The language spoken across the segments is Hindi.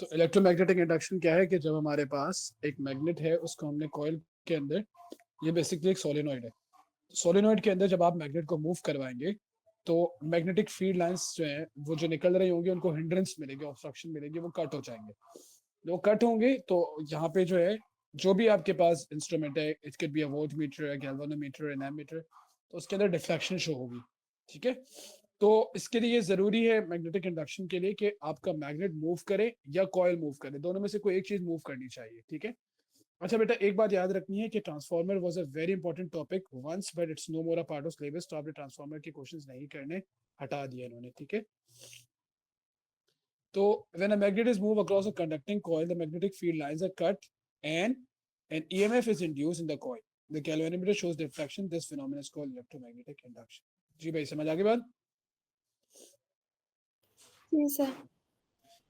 तो इलेक्ट्रोमैग्नेटिक इंडक्शन क्या है कि जब हमारे पास एक मैग्नेट है, उसको हमने कॉइल के अंदर, ये बेसिकली एक सोलेनॉइड है, सोलेनॉइड के अंदर जब आप मैग्नेट को मूव करवाएंगे तो मैग्नेटिक फील्ड लाइंस जो है वो जो निकल रही होंगी उनको हिंड्रेंस मिलेगी, ऑब्स्ट्रक्शन मिलेगी, वो कट हो जाएंगे। वो कट होंगे तो यहाँ पे जो है जो भी आपके पास इंस्ट्रूमेंट है, it can be a voltmeter, galvanometer, ammeter, तो उसके अंदर डिफ्लेक्शन शो होगी। ठीक है, तो इसके लिए जरूरी है मैग्नेटिक इंडक्शन के लिए कि आपका मैग्नेट मूव करे या कॉइल मूव करे, दोनों में से कोई एक चीज मूव करनी चाहिए। ठीक है। अच्छा बेटा, एक बात याद रखनी है कि transformer was a very important topic once, but it's no more a part of syllabus, तो आपने ट्रांसफार्मर के क्वेश्चंस नहीं करने, हटा दिया इन्होंने। ठीक है। तो when a magnet is moved across a conducting coil, the magnetic field lines are cut and an EMF is induced in the coil. The galvanometer shows the reflection. This phenomenon is called electromagnetic induction. जी भाई, समझ आ गई बात? जी सर।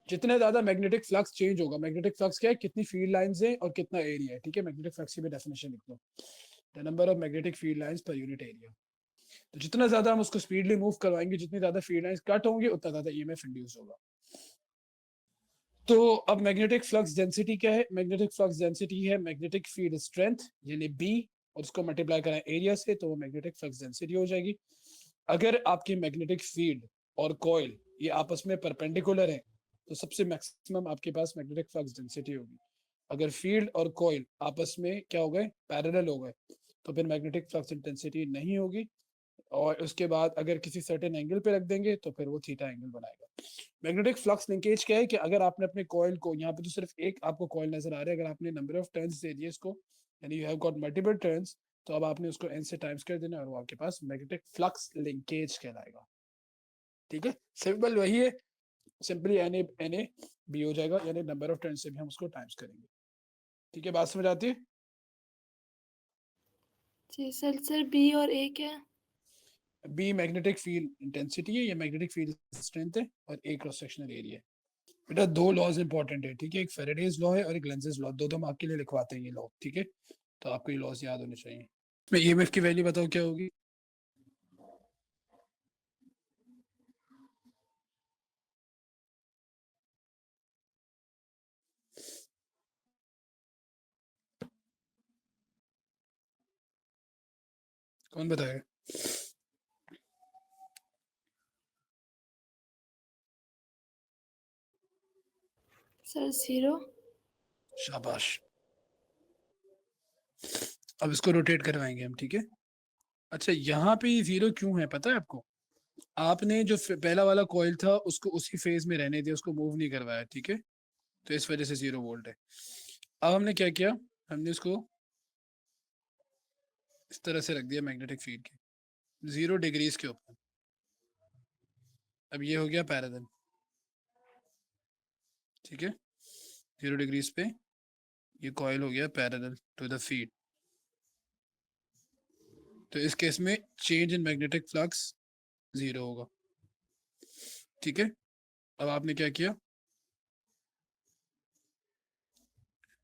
जितने ज्यादा मैग्नेटिक फ्लक्स चेंज होगा, मैग्नेटिक फ्लक्स क्या है, कितनी फील्ड लाइंस है और कितना एरिया है। ठीक है, मैग्नेटिक फ्लक्स की भी डेफिनेशन लिख लो, the number of magnetic field lines per unit area. तो जितना ज्यादा हम उसको स्पीडली मूव करवाएंगे, जितनी ज्यादा फील्ड लाइंस कट होंगे, उतना ज्यादा ईएमएफ इंड्यूस होगा। तो अब मैग्नेटिक फ्लक्स डेंसिटी क्या है? मैग्नेटिक फ्लक्स डेंसिटी है मैग्नेटिक फील्ड स्ट्रेंथ यानी बी, और उसको मल्टीप्लाई करें एरिया से तो वो मैग्नेटिक फ्लक्स डेंसिटी हो जाएगी। अगर आपकी मैग्नेटिक फील्ड और कॉइल ये आपस में परपेंडिकुलर है तो सबसे मैक्सिमम आपके पास मैग्नेटिक फ्लक्स डेंसिटी होगी। अगर फील्ड और कॉइल आपस में क्या हो गए, पैरेलल हो गए, तो फिर मैग्नेटिक फ्लक्स इंटेंसिटी नहीं होगी। और उसके बाद अगर किसी सर्टेन एंगल पे रख देंगे तो फिर वो थीटा एंगल बनाएगा। मैग्नेटिक फ्लक्स लिंकेज क्या है कि अगर आपने अपने कॉइल को, यहाँ पे तो सिर्फ एक आपको कॉइल नजर आ रहा है, अगर आपने नंबर ऑफ टर्न्स दे दिए इसको, यानी you have got multiple turns, तो अब आपने उसको n से टाइम्स कर देना और वो आपके पास मैग्नेटिक फ्लक्स लिंकेज कहलाएगा। ठीक है, सिंपल वही है, सिंपली एन ए बी हो जाएगा, यानी नंबर ऑफ टर्न्स से भी हम उसको टाइम्स करेंगे। ठीक है, बात समझ आती है? जी सर। सर बी और ए क्या है? बी मैग्नेटिक फील्ड इंटेंसिटी है, या मैग्नेटिक फील्ड स्ट्रेंथ है, और ए क्रॉस सेक्शनल एरिया है। बेटा दो लॉज इंपॉर्टेंट है, ठीक है, एक फेरेडेज लॉ है और एक लेंजेस लॉ, दो हम आपके लिए लिखवाते हैं ये लॉ। ठीक है, तो आपको ये लॉज याद होने चाहिए। मैं ईएमएफ की वैल्यू बताओ क्या होगी? कौन बताएगा? सर 0। शाबाश। अब इसको रोटेट करवाएंगे हम। ठीक है। अच्छा, यहाँ पे ये जीरो क्यों है पता है आपको? आपने जो पहला वाला कॉइल था उसको उसी फेज में रहने दिया, उसको मूव नहीं करवाया। ठीक है, तो इस वजह से 0 वोल्ट है। अब हमने क्या किया, हमने इसको इस तरह से रख दिया मैग्नेटिक फील्ड के 0 डिग्रीज के ऊपर। अब ये हो गया पैरेलल। ठीक है, 0 डिग्रीज पे ये कॉइल हो गया पैरेलल टू द फील्ड। तो इस केस में चेंज इन मैग्नेटिक फ्लक्स 0 होगा। ठीक है, अब आपने क्या किया,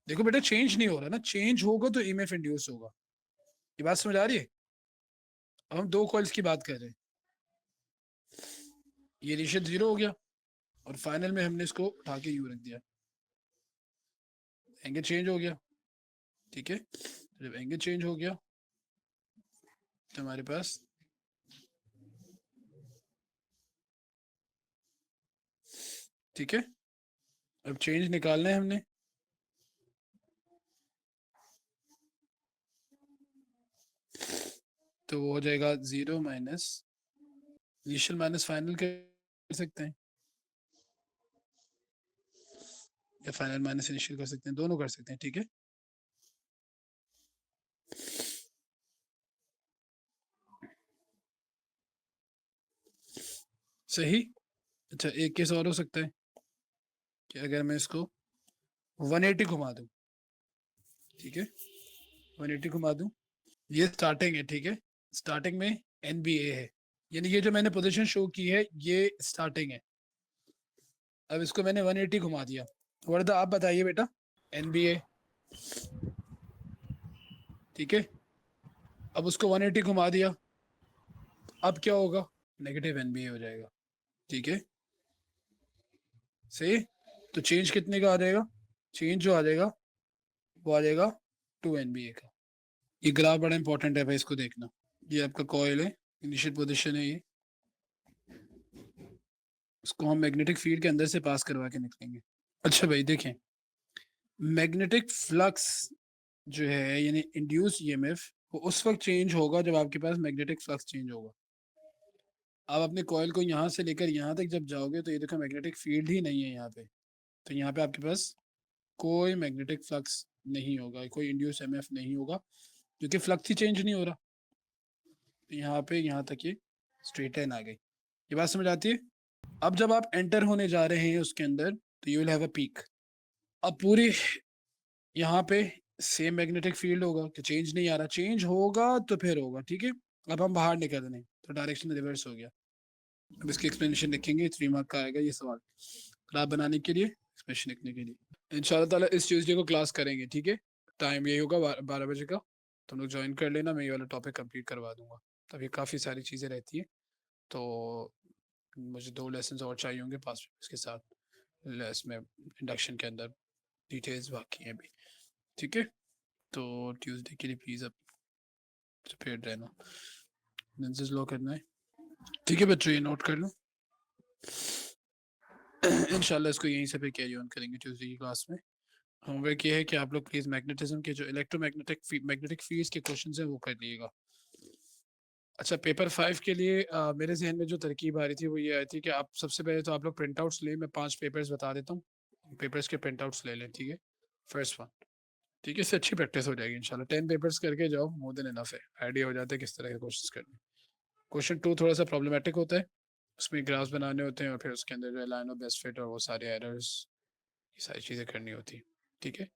देखो बेटा चेंज नहीं हो रहा ना, चेंज होगा तो ईएमएफ इंड्यूस होगा। ये बात समझ आ रही है? अब हम दो कॉइल्स की बात कर रहे हैं, ये इनिशियल 0 हो गया और फाइनल में हमने इसको उठा के यू रख दिया, एंगल चेंज हो गया। ठीक है, जब एंगल चेंज हो गया तो हमारे पास ठीक है, अब चेंज निकालना है हमने। तो वो हो जाएगा 0 माइनस इनिशियल माइनस फाइनल कर सकते हैं, या फाइनल माइनस इनिशियल कर सकते हैं, दोनों कर सकते हैं। ठीक है, सही। अच्छा, एक केस और हो सकता है कि अगर मैं इसको 180 घुमा दूं, ठीक है, 180 घुमा दूं, ये स्टार्टिंग है। ठीक है, स्टार्टिंग में NBA है, यानी ये जो मैंने पोजीशन शो की है ये स्टार्टिंग है। अब इसको मैंने 180 घुमा दिया। वर्दा आप बताइए बेटा, NBA, ठीक है, अब उसको 180 घुमा दिया, अब क्या होगा, नेगेटिव NBA हो जाएगा। ठीक है, सही। तो चेंज कितने का आ जाएगा? चेंज जो आ जाएगा वो आ जाएगा 2 NBA का। ये ग्राफ बड़ा इंपॉर्टेंट है भाई, इसको देखना। ये आपका कॉइल है, इनिशियल पोजीशन है ये, इसको हम मैग्नेटिक फील्ड के अंदर से पास करवा के निकलेंगे। अच्छा भाई देखें, मैग्नेटिक फ्लक्स जो है यानी इंड्यूस ईएमएफ वो उस वक्त चेंज होगा जब आपके पास मैग्नेटिक फ्लक्स चेंज होगा। आप अपने कॉइल को यहाँ से लेकर यहाँ तक जब जाओगे तो ये देखो मैग्नेटिक फील्ड ही नहीं है यहाँ पे, तो यहाँ पे आपके पास कोई मैग्नेटिक फ्लक्स नहीं होगा, कोई इंड्यूस ईएमएफ नहीं होगा, क्योंकि फ्लक्स ही चेंज नहीं हो रहा। तो यहाँ पे यहाँ तक ये स्ट्रेट लाइन आ गई। ये बात समझ आती है? अब जब आप एंटर होने जा रहे हैं उसके अंदर तो you will have a peak. अब पूरी यहाँ पे सेम मैग्नेटिक फील्ड होगा कि चेंज नहीं आ रहा, चेंज होगा तो फिर होगा, ठीक है। अब हम बाहर निकल रहे हैं तो डायरेक्शन रिवर्स हो गया। अब इसकी एक्सप्लेनेशन लिखेंगे, 3 मार्क का आएगा ये सवाल ग्राफ बनाने के लिए, एक्सप्रेशन लिखने के लिए। इंशाल्लाह ताला इस ट्यूसडे को क्लास करेंगे, ठीक है। टाइम यही होगा 12 बजे का, तुम लोग ज्वाइन कर लेना, मैं ये वाला टॉपिक कंप्लीट करवा दूंगा। तब ये काफ़ी सारी चीज़ें रहती हैं, तो मुझे 2 लेसन और चाहिए होंगे पास पेपर्स के साथ, इसमें इंडक्शन के अंदर डिटेल्स बाकी हैं अभी, ठीक है। तो ट्यूसडे के लिए प्लीज़ अब प्रिपेयर्ड रहना, लेंसेज लो करना है, ठीक है बच्चों, ये नोट कर लो। इंशाल्लाह इसको यहीं से फिर कैरी ऑन करेंगे ट्यूसडे की क्लास में। होमवर्क ये है कि आप लोग प्लीज़ मैग्नेटिज्म के जो मैग्नेटिक फील्ड्स के क्वेश्चंस हैं वो कर लीजिएगा। अच्छा, पेपर 5 के लिए मेरे जहन में जो तरकीब आ रही थी वो ये आई थी कि आप सबसे पहले तो आप लोग प्रिंट आउट्स लें, मैं 5 पेपर्स बता देता हूँ, पेपर्स के प्रिंट आउट्स ले लें, ठीक है। फर्स्ट वन, ठीक है, इससे अच्छी प्रैक्टिस हो जाएगी इंशाल्लाह। 10 पेपर्स करके जाओ, मोर देन इनफ है, आइडिया हो जाता है किस तरह के क्वेश्चंस करने। क्वेश्चन 2 थोड़ा सा प्रॉब्लमेटिक होता है, उसमें ग्राफ्स बनाने होते हैं और फिर उसके अंदर जो है लाइन ऑफ बेस्ट फिट और वो सारे एरर्स, ये सारी चीज़ें करनी होती है, ठीक है।